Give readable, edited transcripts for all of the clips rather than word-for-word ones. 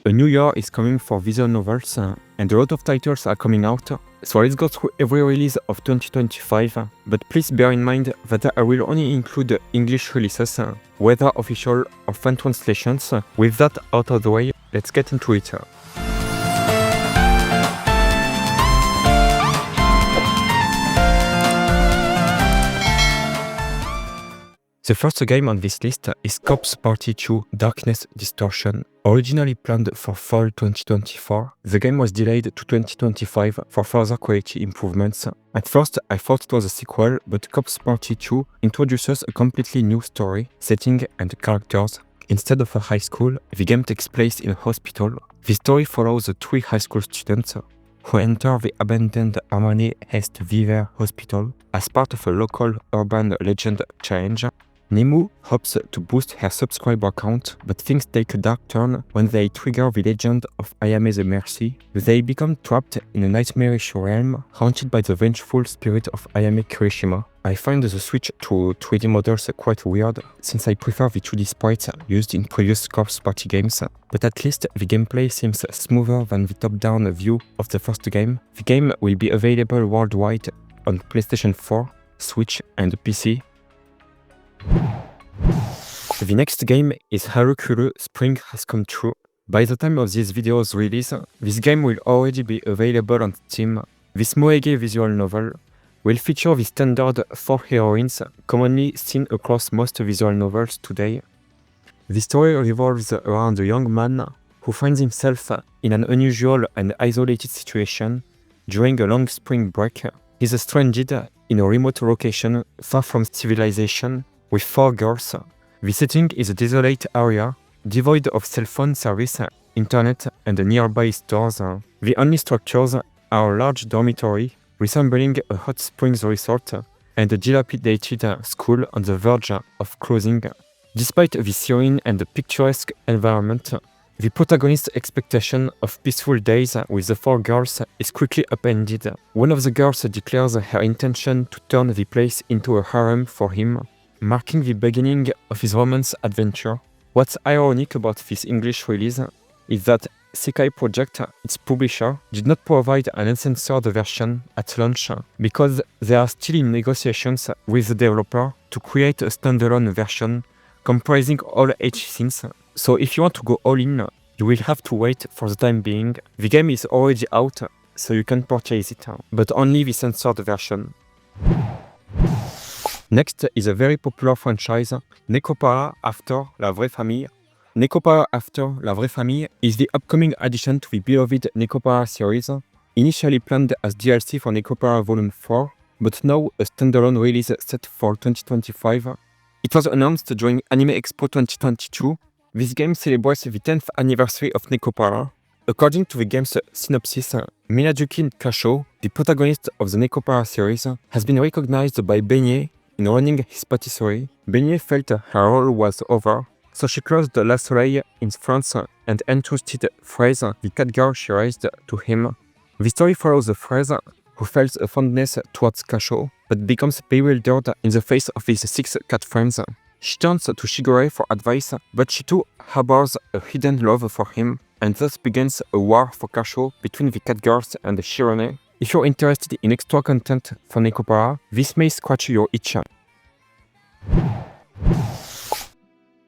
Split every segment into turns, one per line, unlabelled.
A new year is coming for visual novels, and a lot of titles are coming out, so let's go through every release of 2025, but please bear in mind that I will only include English releases, whether official or fan translations. With that out of the way, let's get into it. The first game on this list is Corpse Party 2 Darkness Distortion. Originally planned for fall 2024, the game was delayed to 2025 for further quality improvements. At first, I thought it was a sequel, but Corpse Party 2 introduces a completely new story, setting and characters. Instead of a high school, the game takes place in a hospital. The story follows the three high school students who enter the abandoned Armane Est Viver Hospital as part of a local urban legend challenge. Nemu hopes to boost her subscriber count, but things take a dark turn when they trigger the legend of Ayame the Mercy. They become trapped in a nightmarish realm haunted by the vengeful spirit of Ayame Kirishima. I find the switch to 3D models quite weird, since I prefer the 2D sprites used in previous Corpse Party games, but at least the gameplay seems smoother than the top-down view of the first game. The game will be available worldwide on PlayStation 4, Switch and PC. The next game is Harukuru Spring Has Come True. By the time of this video's release, this game will already be available on Steam. This moege visual novel will feature the standard 4 heroines commonly seen across most visual novels today. The story revolves around a young man who finds himself in an unusual and isolated situation during a long spring break. He's stranded in a remote location far from civilization with 4 girls. The setting is a desolate area, devoid of cell phone service, internet, and nearby stores. The only structures are a large dormitory resembling a hot springs resort and a dilapidated school on the verge of closing. Despite the serene and picturesque environment, the protagonist's expectation of peaceful days with the 4 girls is quickly upended. One of the girls declares her intention to turn the place into a harem for him, marking the beginning of his romance adventure. What's ironic about this English release is that Sekai Project, its publisher, did not provide an uncensored version at launch because they are still in negotiations with the developer to create a standalone version comprising all age scenes. So if you want to go all in, you will have to wait for the time being. The game is already out, so you can purchase it, but only the censored version. Next is a very popular franchise, Neko After La Vraie Famille. Neko After La Vraie Famille is the upcoming addition to the beloved Neko series, initially planned as DLC for Neko Volume 4, but now a standalone release set for 2025. It was announced during Anime Expo 2022. This game celebrates the 10th anniversary of Neko. According to the game's synopsis, Minajuki Kasho, the protagonist of the Neko series, has been recognized by Beignet in running his patisserie. Beignet felt her role was over, so she closed La Soleil in France and entrusted Fraise, the cat girl she raised, to him. The story follows Fraise, who felt a fondness towards Kasho, but becomes bewildered in the face of his 6 cat friends. She turns to Shigure for advice, but she too harbors a hidden love for him, and thus begins a war for Kasho between the cat girls and Shirone. If you're interested in extra content for Neko, this may scratch your itch.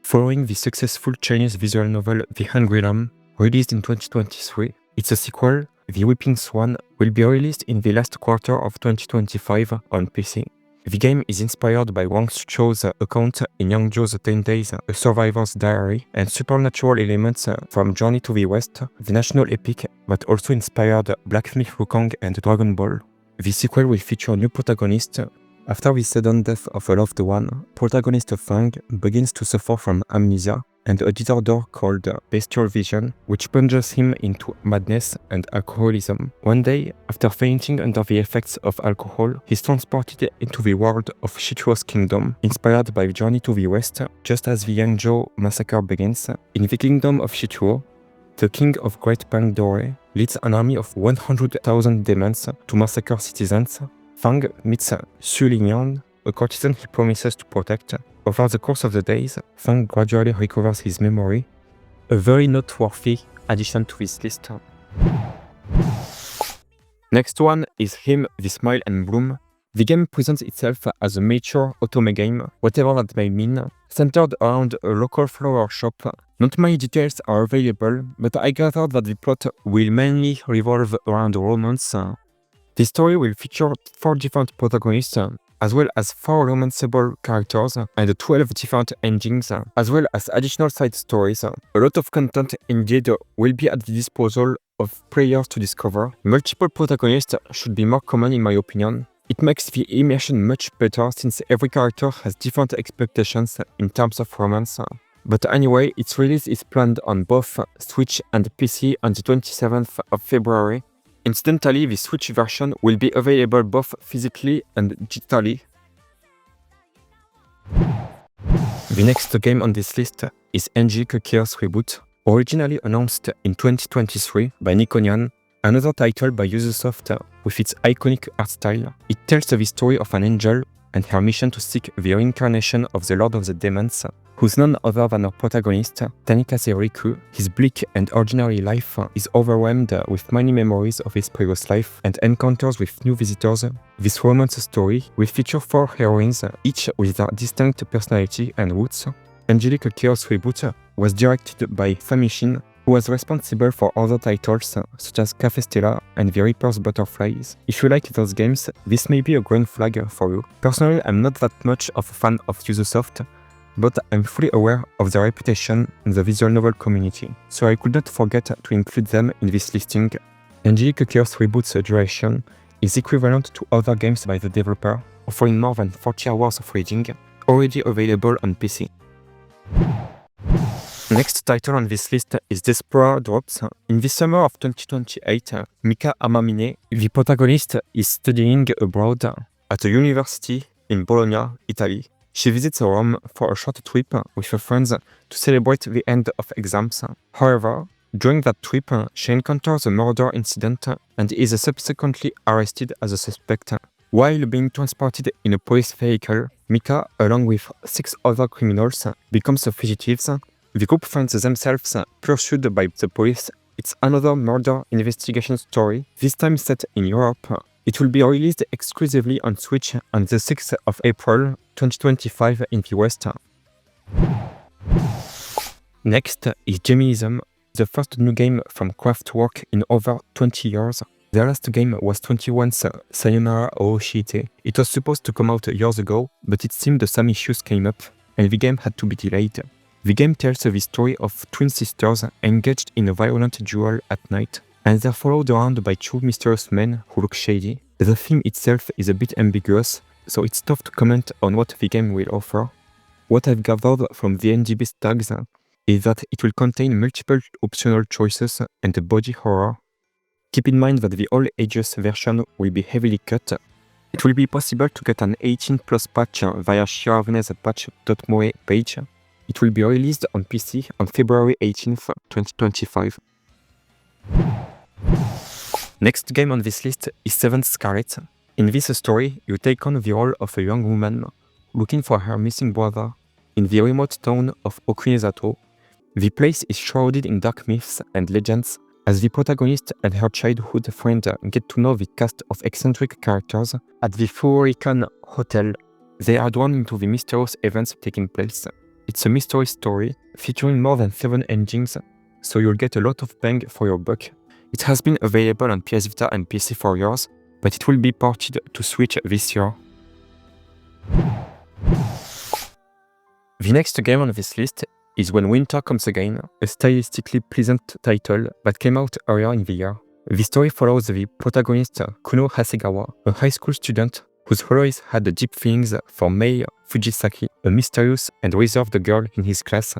Following the successful Chinese visual novel The Hungry Lamb, released in 2023, its a sequel, The Weeping Swan, will be released in the last quarter of 2025 on PC. The game is inspired by Wang Chou's account in Yang Zhou's 10 Days, A Survivor's Diary, and supernatural elements from Journey to the West, the national epic that also inspired Black Myth Wukong and Dragon Ball. The sequel will feature a new protagonist. After the sudden death of a loved one, protagonist Fang begins to suffer from amnesia and a disorder called bestial vision, which plunges him into madness and alcoholism. One day, after fainting under the effects of alcohol, he's transported into the world of Shichuo's kingdom, inspired by Journey to the West. Just as the Yangzhou massacre begins, in the kingdom of Shichuo, the king of Great Pang Dore leads an army of 100,000 demons to massacre citizens. Fang meets Su Lingyan, a courtesan he promises to protect. Over the course of the days, Fang gradually recovers his memory. A very noteworthy addition to this list. Next one is Him, The Smile and Bloom. The game presents itself as a mature otome game, whatever that may mean, centered around a local flower shop. Not many details are available, but I gather that the plot will mainly revolve around romance. The story will feature 4 different protagonists, as well as 4 romanceable characters and 12 different endings, as well as additional side stories. A lot of content indeed will be at the disposal of players to discover. Multiple protagonists should be more common in my opinion. It makes the immersion much better since every character has different expectations in terms of romance. But anyway, its release is planned on both Switch and PC on the 27th of February. Incidentally, the Switch version will be available both physically and digitally. The next game on this list is Angelic Chaos Reboot. Originally announced in 2023 by Neko, another title by Ubisoft with its iconic art style. It tells the story of an angel and her mission to seek the reincarnation of the Lord of the Demons, who's none other than our protagonist, Tanikaze Riku. His bleak and ordinary life is overwhelmed with many memories of his previous life and encounters with new visitors. This romance story will feature 4 heroines, each with their distinct personality and roots. Angelic Chaos Reboot was directed by Famille, who was responsible for other titles such as Cafe Stella and The Reaper's Butterflies. If you like those games, this may be a green flag for you. Personally, I'm not that much of a fan of Ubisoft, but I'm fully aware of their reputation in the visual novel community, so I could not forget to include them in this listing. Angelic Chaos Reboot's duration is equivalent to other games by the developer, offering more than 40 hours of reading, already available on PC. Next title on this list is DesperaDrops. In the summer of 2028, Mika Amamine, the protagonist, is studying abroad at a university in Bologna, Italy. She visits Rome for a short trip with her friends to celebrate the end of exams. However, during that trip, she encounters a murder incident and is subsequently arrested as a suspect. While being transported in a police vehicle, Mika, along with 6 other criminals, becomes fugitives. The group finds themselves pursued by the police. It's another murder investigation story, this time set in Europe. It will be released exclusively on Switch on the 6th of April 2025 in the West. Next is Geminism, the first new game from Craftwork in over 20 years. Their last game was 21's Sayonara Ooshite. It was supposed to come out years ago, but it seemed some issues came up, and the game had to be delayed. The game tells the story of twin sisters engaged in a violent duel at night, and they're followed around by 2 mysterious men who look shady. The theme itself is a bit ambiguous, so it's tough to comment on what the game will offer. What I've gathered from the NGB tags is that it will contain multiple optional choices and a body horror. Keep in mind that the all ages version will be heavily cut. It will be possible to get an 18+ patch via Shiravene's patch.moe page. It will be released on PC on February 18th, 2025. Next game on this list is Seventh Scarlet. In this story, you take on the role of a young woman looking for her missing brother in the remote town of Okunezato. The place is shrouded in dark myths and legends as the protagonist and her childhood friend get to know the cast of eccentric characters at the Furorican Hotel. They are drawn into the mysterious events taking place. It's a mystery story featuring more than 7 endings, so you'll get a lot of bang for your buck. It has been available on PS Vita and PC for years, but it will be ported to Switch this year. The next game on this list is When Winter Comes Again, a stylistically pleasant title that came out earlier in the year. The story follows the protagonist Kuno Hasegawa, a high school student who's always had deep feelings for Mei Fujisaki, a mysterious and reserved girl in his class.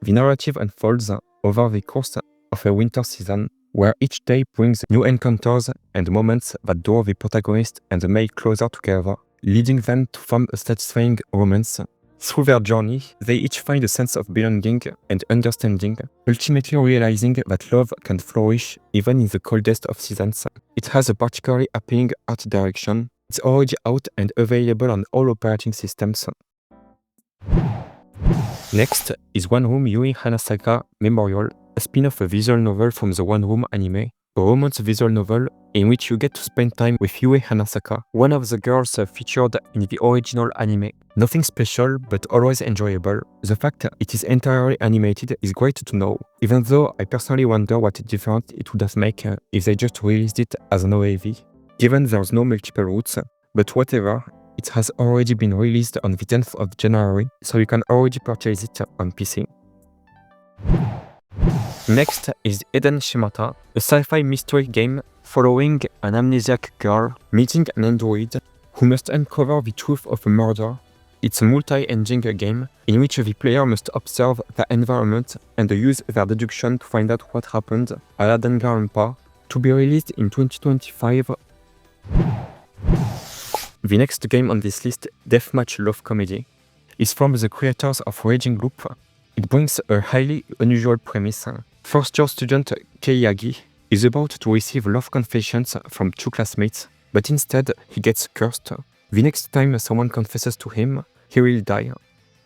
The narrative unfolds over the course of a winter season, where each day brings new encounters and moments that draw the protagonist and Mei closer together, leading them to form a satisfying romance. Through their journey, they each find a sense of belonging and understanding, ultimately realizing that love can flourish even in the coldest of seasons. It has a particularly appealing art direction. It's already out and available on all operating systems. Next is One Room Yuri Hanasaka Memorial. a spin-off visual novel from the One Room anime, a romance visual novel in which you get to spend time with Yui Hanasaka, one of the girls featured in the original anime. Nothing special, but always enjoyable. The fact it is entirely animated is great to know, even though I personally wonder what difference it would have made if they just released it as an OAV, given there's no multiple routes, but whatever, it has already been released on the 10th of January, so you can already purchase it on PC. Next is EDEN.schemata, a sci-fi mystery game following an amnesiac girl meeting an android who must uncover the truth of a murder. It's a multi-engine game in which the player must observe the environment and use their deduction to find out what happened à la Danganronpa, to be released in 2025. The next game on this list, Deathmatch Love Comedy, is from the creators of Raging Loop. It brings a highly unusual premise. First-year student Keiyagi is about to receive love confessions from two classmates, but instead he gets cursed. The next time someone confesses to him, he will die.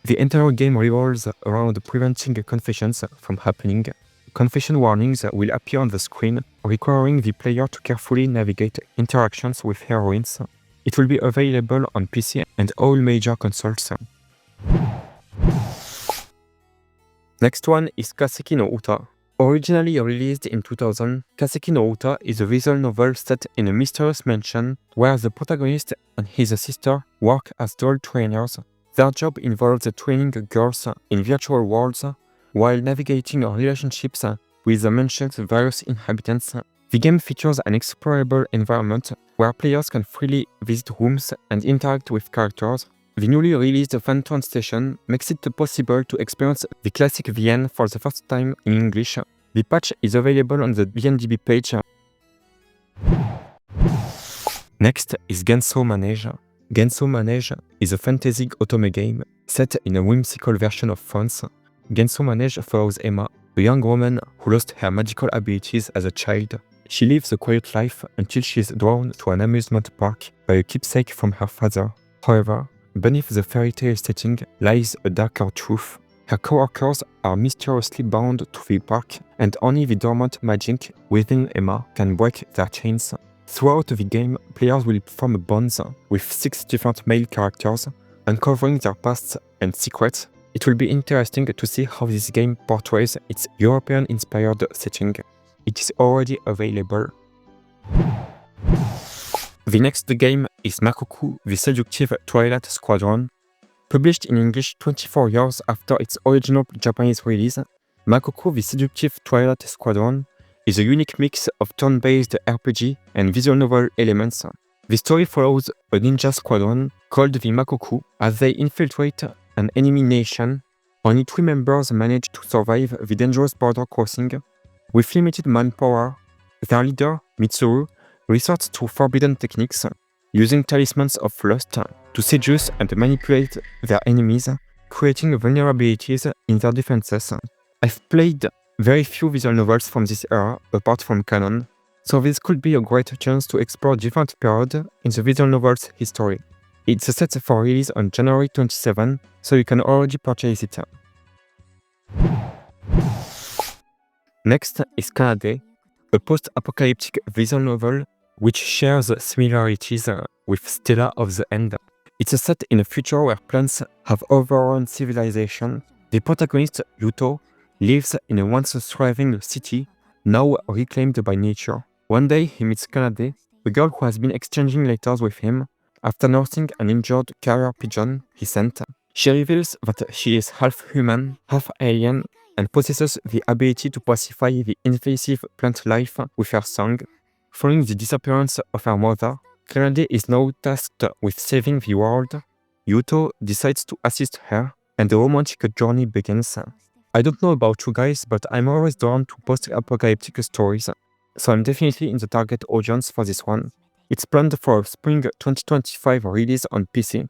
The entire game revolves around preventing confessions from happening. Confession warnings will appear on the screen, requiring the player to carefully navigate interactions with heroines. It will be available on PC and all major consoles. Next one is Kaseki no Uta. Originally released in 2000, Kaseki no Uta is a visual novel set in a mysterious mansion where the protagonist and his sister work as doll trainers. Their job involves training girls in virtual worlds while navigating relationships with the mansion's various inhabitants. The game features an explorable environment where players can freely visit rooms and interact with characters. The newly released fan translation makes it possible to experience the classic VN for the first time in English. The patch is available on the VNDB page. Next is Gensou Manège. Gensou Manège is a fantasy otome game set in a whimsical version of France. Gensou Manège follows Emma, a young woman who lost her magical abilities as a child. She lives a quiet life until she is drawn to an amusement park by a keepsake from her father. However, beneath the fairy tale setting lies a darker truth. Her coworkers are mysteriously bound to the park, and only the dormant magic within Emma can break their chains. Throughout the game, players will form bonds with 6 different male characters, uncovering their pasts and secrets. It will be interesting to see how this game portrays its European-inspired setting. It is already available. The next game is Makoku, the Seductive Twilight Squadron. Published in English 24 years after its original Japanese release, Makoku, the Seductive Twilight Squadron is a unique mix of turn-based RPG and visual novel elements. The story follows a ninja squadron called the Makoku as they infiltrate an enemy nation. Only 3 members manage to survive the dangerous border crossing. With limited manpower, their leader, Mitsuru, resorts to forbidden techniques, using talismans of lust to seduce and manipulate their enemies, creating vulnerabilities in their defenses. I've played very few visual novels from this era, apart from canon, so this could be a great chance to explore different periods in the visual novel's history. It's set for release on January 27, so you can already purchase it. Next is KANADE, a post-apocalyptic visual novel which shares similarities with Stella of the End. It's set in a future where plants have overrun civilization. The protagonist, Yuto, lives in a once thriving city, now reclaimed by nature. One day he meets KANADE, a girl who has been exchanging letters with him after nursing an injured carrier pigeon he sent. She reveals that she is half human, half alien, and possesses the ability to pacify the invasive plant life with her song. Following the disappearance of her mother, KANADE is now tasked with saving the world. Yuto decides to assist her, and the romantic journey begins. I don't know about you guys, but I'm always drawn to post-apocalyptic stories, so I'm definitely in the target audience for this one. It's planned for a spring 2025 release on PC.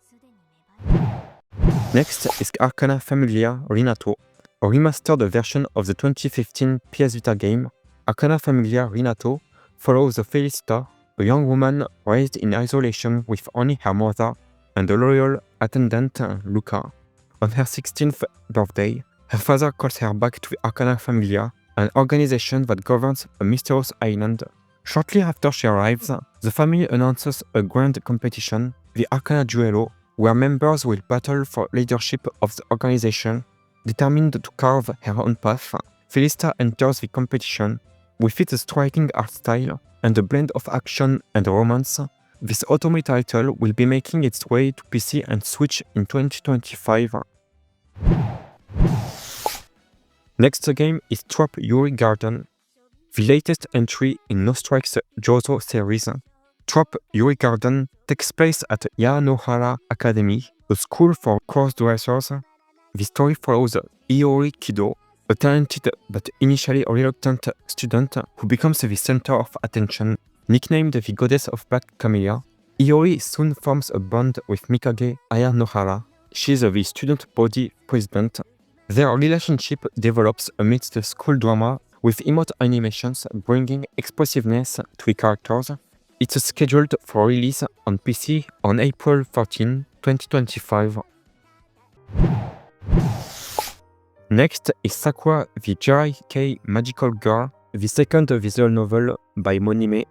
Next is Arcana Famiglia Rinato, a remastered version of the 2015 PS Vita game. Arcana Famiglia Rinato follows Felicita, a young woman raised in isolation with only her mother and a loyal attendant, Luca. On her 16th birthday, her father calls her back to the Arcana Famiglia an organization that governs a mysterious island. Shortly after she arrives, the family announces a grand competition, the Arcana Duello, where members will battle for leadership of the organization. Determined to carve her own path, Felista enters the competition. With its striking art style and a blend of action and romance, this otome title will be making its way to PC and Switch in 2025. Next game is Trap Yuri Garden, the latest entry in No Strike's JoJo series. Trap Yuri Garden takes place at Yanohara Academy, a school for cross-dressers. The story follows Iori Kido, a talented but initially reluctant student who becomes the center of attention. Nicknamed the Goddess of Black Camellia, Iori soon forms a bond with Mikage Ayanohara. She is the student body president. Their relationship develops amidst the school drama, with emote animations bringing expressiveness to the characters. It's scheduled for release on PC on April 14, 2025. Next is Sakura the Jirai-kei Magical Girl, the second visual novel by Monime,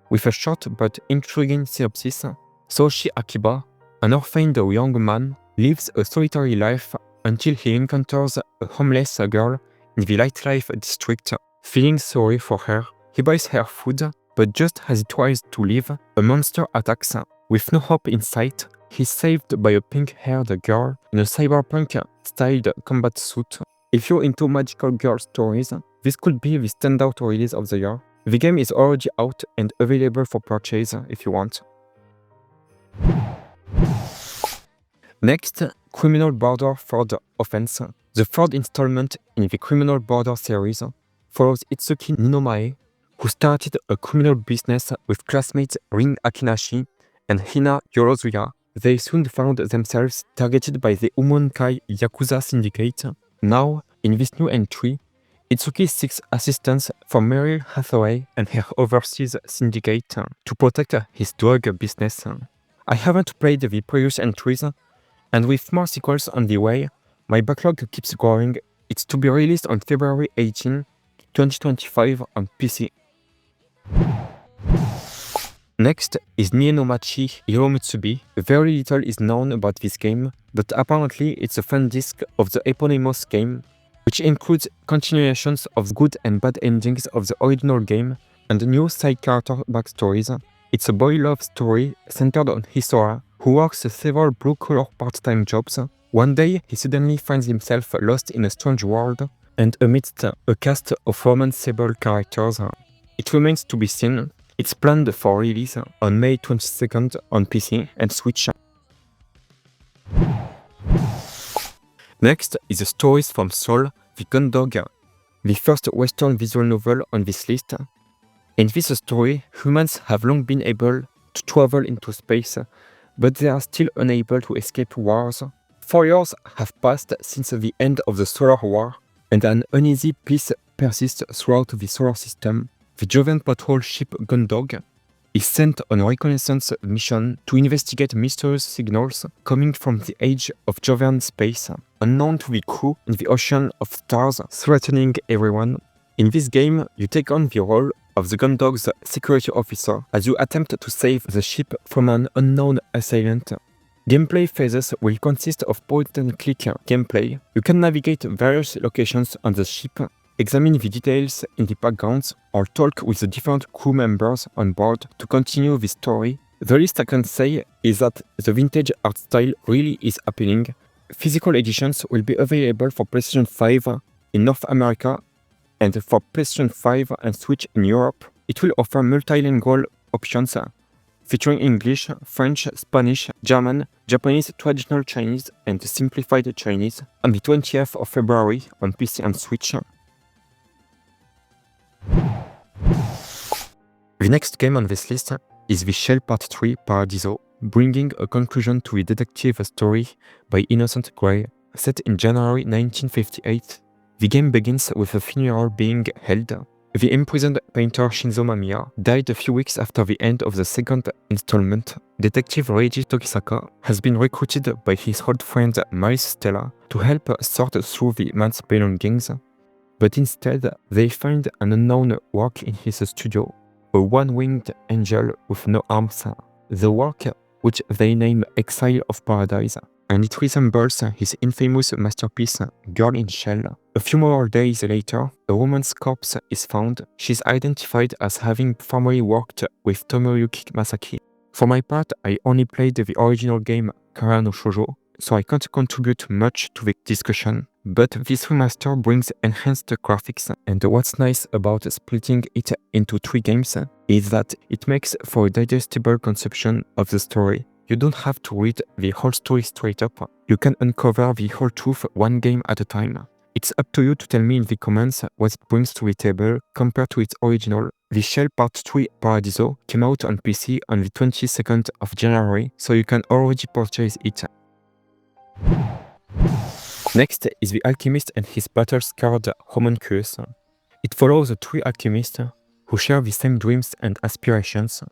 with a short but intriguing synopsis. Soshi Akiba, an orphaned young man, lives a solitary life until he encounters a homeless girl in the Lightlife district. Feeling sorry for her, he buys her food, but just as he tries to leave, a monster attacks. With no hope in sight, he's saved by a pink-haired girl in a cyberpunk-styled combat suit. If you're into magical girl stories, this could be the standout release of the year. The game is already out and available for purchase if you want. Next, Criminal Border Third Offense. The third installment in the Criminal Border series follows Itsuki Ninomae, who started a criminal business with classmates Rin Akinashi and Hina Yorozuya. They soon found themselves targeted by the Umonkai Yakuza syndicate. Now, in this new entry, Itsuki seeks assistance from Meryl Hathaway and her overseas syndicate to protect his drug business. I haven't played the previous entries, and with more sequels on the way, my backlog keeps growing. It's to be released on February 18, 2025 on PC. Next is Nie no Machi Iro Musubi. Very little is known about this game, but apparently it's a fan disc of the eponymous game, which includes continuations of good and bad endings of the original game and new side character backstories. It's a boy love story centered on Hisora, who works several blue-collar part-time jobs. One day, he suddenly finds himself lost in a strange world, and amidst a cast of romanceable characters. It remains to be seen. It's planned for release on May 22nd on PC and Switch. Next is the Stories from Soul, the Gun Dog, the first Western visual novel on this list. In this story, humans have long been able to travel into space, but they are still unable to escape wars. 4 years have passed since the end of the Solar War, and an uneasy peace persists throughout the solar system. The Jovian patrol ship Gundog is sent on a reconnaissance mission to investigate mysterious signals coming from the edge of Jovian space, unknown to the crew in the ocean of stars threatening everyone. In this game, you take on the role of the Gundog's security officer as you attempt to save the ship from an unknown assailant. Gameplay phases will consist of point-and-click gameplay. You can navigate various locations on the ship, examine the details in the backgrounds, or talk with the different crew members on board to continue the story. The least I can say is that the vintage art style really is appealing. Physical editions will be available for PlayStation 5 in North America and for PlayStation 5 and Switch in Europe. It will offer multilingual options featuring English, French, Spanish, German, Japanese, traditional Chinese, and simplified Chinese on the 20th of February on PC and Switch. The next game on this list is The Shell Part 3 Paradiso, bringing a conclusion to the detective story by Innocent Gray. Set in January 1958, the game begins with a funeral being held. The imprisoned painter Shinzo Mamiya died a few weeks after the end of the second installment. Detective Reiji Tokisaka has been recruited by his old friend Maris Stella to help sort through the man's belongings. but instead they find an unknown work in his studio, a one-winged angel with no arms, the work which they name Exile of Paradise, and it resembles his infamous masterpiece Girl in Shell. A few more days later, a woman's corpse is found. She's identified as having formerly worked with Tomoyuki Masaki. For my part, I only played the original game Kara no Shoujo, so I can't contribute much to the discussion, but this remaster brings enhanced graphics, and what's nice about splitting it into 3 games is that it makes for a digestible conception of the story. You don't have to read the whole story straight up, you can uncover the whole truth one game at a time. It's up to you to tell me in the comments what it brings to the table compared to its original. The Shell Part 3 Paradiso came out on PC on the 22nd of January, so you can already purchase it. Next is the Alchemist and his battle-scarred homunculus. It follows the 3 alchemists who share the same dreams and aspirations.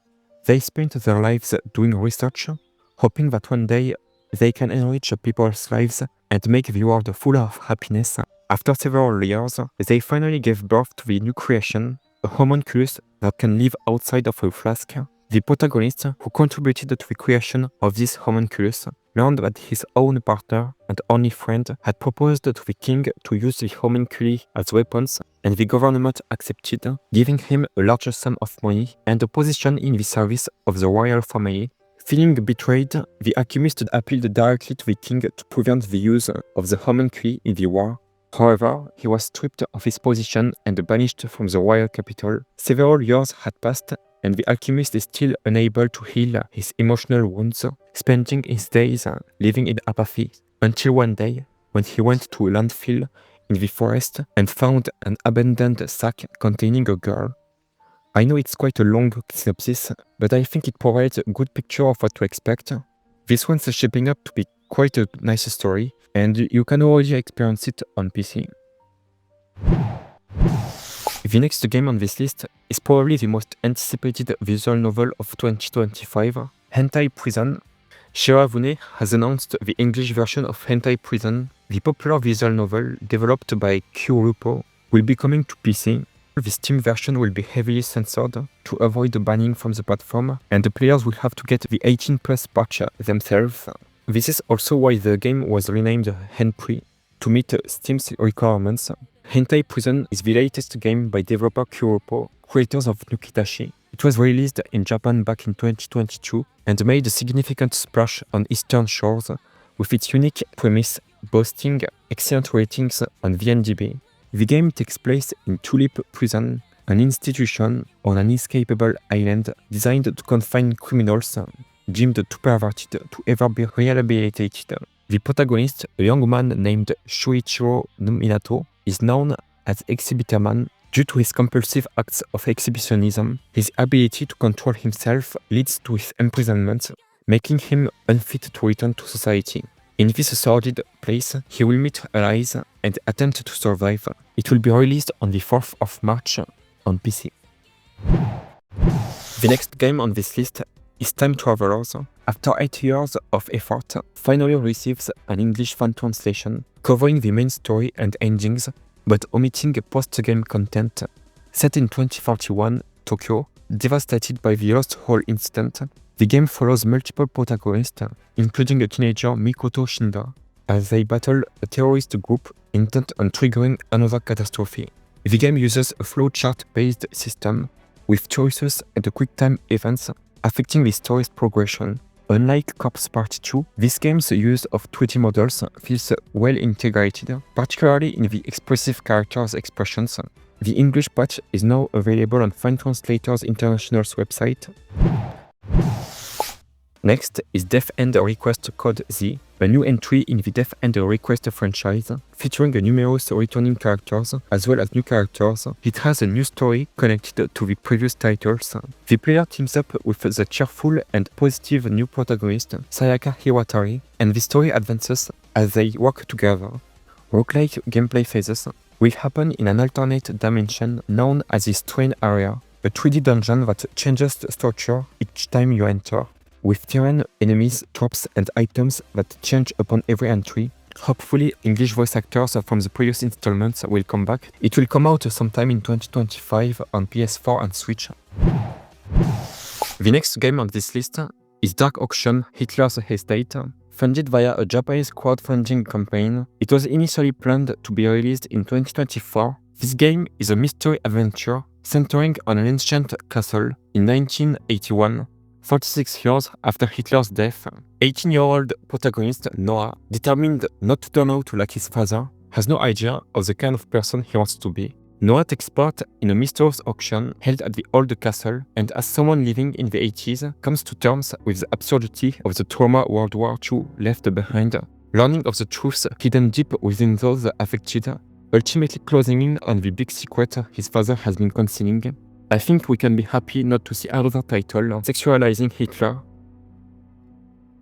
They spent their lives doing research, hoping that one day they can enrich people's lives and make the world full of happiness. After several years, they finally gave birth to the new creation, a homunculus that can live outside of a flask. The protagonist, who contributed to the creation of this homunculus, learned that his own partner and only friend had proposed to the king to use the homunculi as weapons, and the government accepted, giving him a large sum of money and a position in the service of the royal family. Feeling betrayed, the alchemist appealed directly to the king to prevent the use of the homunculi in the war. However, he was stripped of his position and banished from the royal capital. Several years had passed, and the alchemist is still unable to heal his emotional wounds, spending his days living in apathy, until one day, when he went to a landfill in the forest and found an abandoned sack containing a girl. I know it's quite a long synopsis, but I think it provides a good picture of what to expect. This one's shaping up to be quite a nice story, and you can already experience it on PC. The next game on this list is probably the most anticipated visual novel of 2025, Hentai Prison. Shirafune has announced the English version of Hentai Prison. The popular visual novel, developed by Kyurupo, will be coming to PC. The Steam version will be heavily censored to avoid the banning from the platform, and the players will have to get the 18+ patch themselves. This is also why the game was renamed Henpri, to meet Steam's requirements. Hentai Prison is the latest game by developer Kyurupo, creators of Nukitashi. It was released in Japan back in 2022 and made a significant splash on Eastern shores with its unique premise boasting excellent ratings on VNDB. The game takes place in Tulip Prison, an institution on an inescapable island designed to confine criminals deemed too perverted to ever be rehabilitated. The protagonist, a young man named Shuichiro Minato, is known as Exhibiterman due to his compulsive acts of exhibitionism. His ability to control himself leads to his imprisonment, making him unfit to return to society. In this sordid place, he will meet allies and attempt to survive. It will be released on the 4th of March on PC. The next game on this list is Time Travelers. After 8 years of effort, finally receives an English fan translation covering the main story and endings, but omitting post-game content. Set in 2041 Tokyo, devastated by the Lost Hall incident, the game follows multiple protagonists, including a teenager Mikoto Shinda, as they battle a terrorist group intent on triggering another catastrophe. The game uses a flowchart-based system with choices and quick-time events affecting the story's progression. Unlike Corpse Party 2, this game's use of 2D models feels well integrated, particularly in the expressive characters' expressions. The English patch is now available on Fine Translators International's website. Next is Death End Request Code Z, a new entry in the Death End Request franchise, featuring numerous returning characters as well as new characters. It has a new story connected to the previous titles. The player teams up with the cheerful and positive new protagonist, Sayaka Hiwatari, and the story advances as they work together. Roguelike gameplay phases will happen in an alternate dimension known as the Strain Area, a 3D dungeon that changes the structure each time you enter, with terrain, enemies, traps, and items that change upon every entry. Hopefully, English voice actors from the previous installments will come back. It will come out sometime in 2025 on PS4 and Switch. The next game on this list is Dark Auction Hitler's Estate. Funded via a Japanese crowdfunding campaign, it was initially planned to be released in 2024. This game is a mystery adventure centering on an ancient castle in 1981. 46 years after Hitler's death, 18-year-old protagonist Noah, determined not to turn out like his father, has no idea of the kind of person he wants to be. Noah takes part in a mysterious auction held at the old castle, and as someone living in the 80s, comes to terms with the absurdity of the trauma World War II left behind, learning of the truths hidden deep within those affected, ultimately closing in on the big secret his father has been concealing. I think we can be happy not to see another title sexualizing Hitler,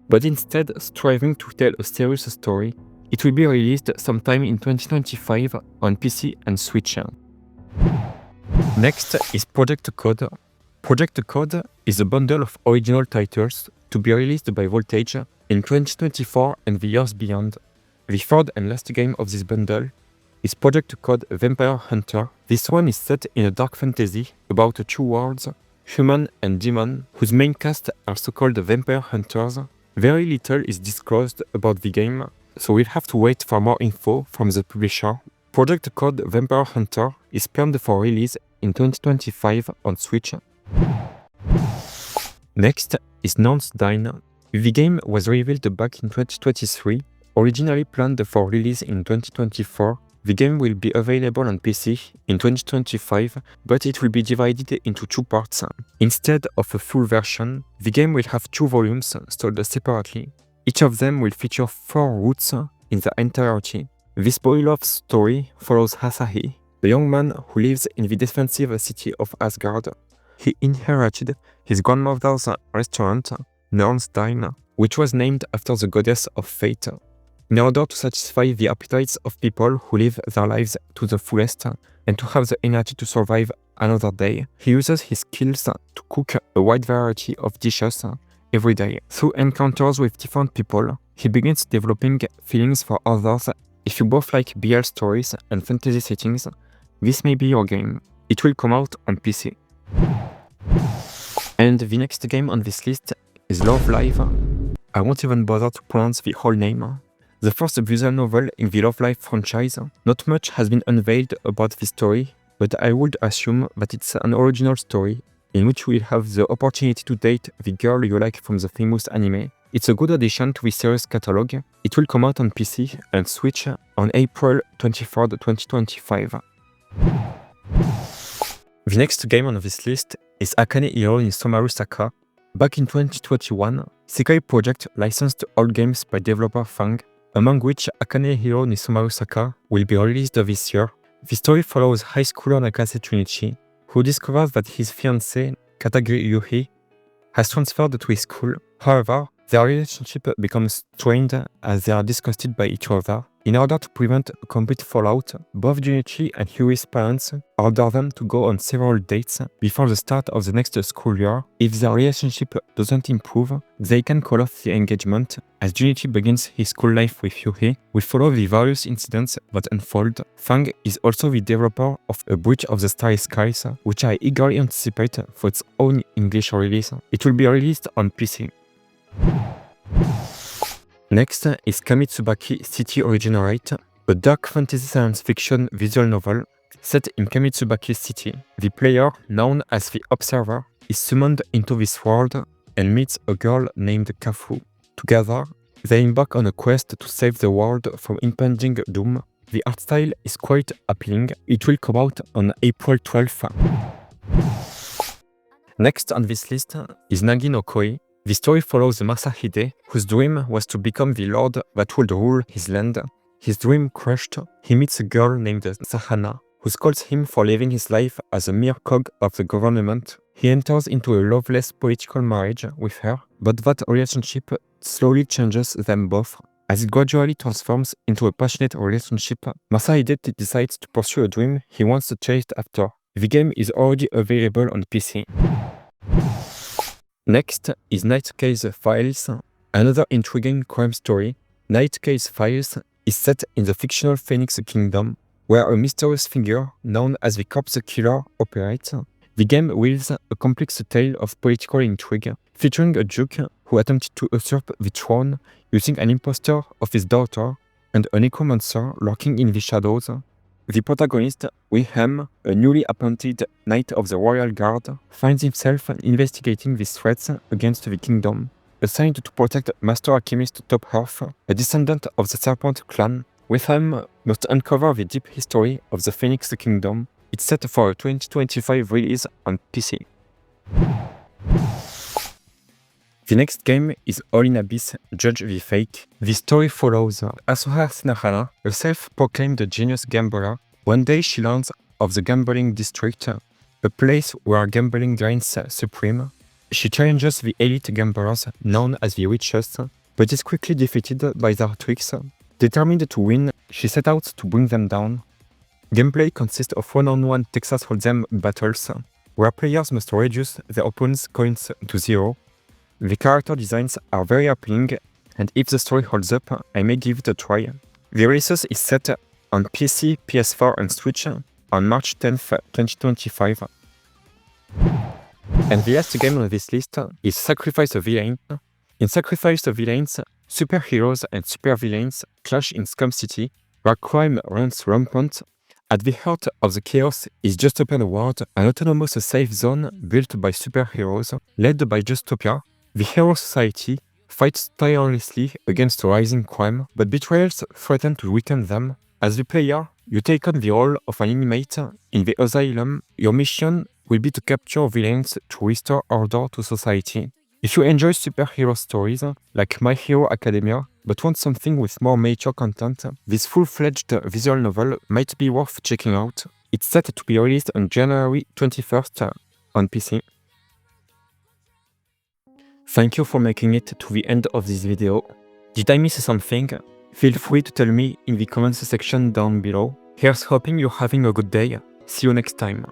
but instead striving to tell a serious story. It will be released sometime in 2025 on PC and Switch. Next is Project Code. Project Code is a bundle of original titles to be released by Voltage in 2024 and the years beyond. The third and last game of this bundle is Project Code Vampire Hunter. This one is set in a dark fantasy about two worlds, human and demon, whose main cast are so-called vampire hunters. Very little is disclosed about the game, so we'll have to wait for more info from the publisher. Project Code Vampire Hunter is planned for release in 2025 on Switch. Next is Norn's Dine. The game was revealed back in 2023, originally planned for release in 2024. The game will be available on PC in 2025, but it will be divided into two parts. Instead of a full version, the game will have two volumes sold separately. Each of them will feature 4 routes in the entirety. This boy love story follows Asahi, the young man who lives in the defensive city of Asgard. He inherited his grandmother's restaurant, Norn's Dine, which was named after the goddess of fate. In order to satisfy the appetites of people who live their lives to the fullest and to have the energy to survive another day, he uses his skills to cook a wide variety of dishes every day. Through encounters with different people, he begins developing feelings for others. If you both like BL stories and fantasy settings, this may be your game. It will come out on PC. And the next game on this list is Love Live. I won't even bother to pronounce the whole name. The first visual novel in the Love Live franchise. Not much has been unveiled about the story, but I would assume that it's an original story in which we'll have the opportunity to date the girl you like from the famous anime. It's a good addition to the series catalog. It will come out on PC and Switch on April 23rd, 2025. The next game on this list is Akane Hiro Musubi. Back in 2021, Sekai Project licensed all games by developer Fang, among which Akane Hiro Musubi will be released this year. The story follows high schooler Nakase Tunichi, who discovers that his fiancée, Katagiri Yuri, has transferred to his school. However, their relationship becomes strained as they are disgusted by each other. In order to prevent a complete fallout, both Junichi and Yuri's parents order them to go on several dates before the start of the next school year. If their relationship doesn't improve, they can call off the engagement. As Junichi begins his school life with Yuri, we follow the various incidents that unfold. Fang is also the developer of A Breach of the Starry Skies, which I eagerly anticipate for its own English release. It will be released on PC. Next is Kamitsubaki City Originate, a dark fantasy science fiction visual novel set in Kamitsubaki City. The player, known as the Observer, is summoned into this world and meets a girl named Kafu. Together, they embark on a quest to save the world from impending doom. The art style is quite appealing. It will come out on April 12th. Next on this list is Nagi no Koi. The story follows Masahide, whose dream was to become the lord that would rule his land. His dream crushed, he meets a girl named Sahana, who scolds him for living his life as a mere cog of the government. He enters into a loveless political marriage with her, but that relationship slowly changes them both. As it gradually transforms into a passionate relationship, Masahide decides to pursue a dream he wants to chase after. The game is already available on PC. Next is Night Case Files, another intriguing crime story. Night Case Files is set in the fictional Phoenix Kingdom, where a mysterious figure known as the Corpse Killer operates. The game weaves a complex tale of political intrigue, featuring a duke who attempted to usurp the throne using an impostor of his daughter and a necromancer lurking in the shadows. The protagonist, Wilhelm, a newly appointed Knight of the Royal Guard, finds himself investigating these threats against the kingdom. Assigned to protect Master Alchemist Top Earth, a descendant of the Serpent clan, Wilhelm must uncover the deep history of the Phoenix Kingdom. It's set for a 2025 release on PC. The next game is All in Abyss, Judge the Fake. The story follows Asura Sinahara, a self-proclaimed genius gambler. One day she learns of the gambling district, a place where gambling reigns supreme. She challenges the elite gamblers known as the Witches, but is quickly defeated by their tricks. Determined to win, she set out to bring them down. Gameplay consists of one-on-one Texas Hold'em battles, where players must reduce their opponent's coins to 0. The character designs are very appealing, and if the story holds up, I may give it a try. The release is set on PC, PS4 and Switch on March 10th, 2025. And the last game on this list is Sacrifice a Villain. In Sacrifice a Villains, superheroes and supervillains clash in Scum City, where crime runs rampant. At the heart of the chaos is Just Open World, an autonomous safe zone built by superheroes, led by Justopia. The Hero Society fights tirelessly against rising crime, but betrayals threaten to weaken them. As the player, you take on the role of an inmate in the asylum. Your mission will be to capture villains to restore order to society. If you enjoy superhero stories like My Hero Academia, but want something with more mature content, this full-fledged visual novel might be worth checking out. It's set to be released on January 21st on PC. Thank you for making it to the end of this video. Did I miss something? Feel free to tell me in the comments section down below. Here's hoping you're having a good day. See you next time.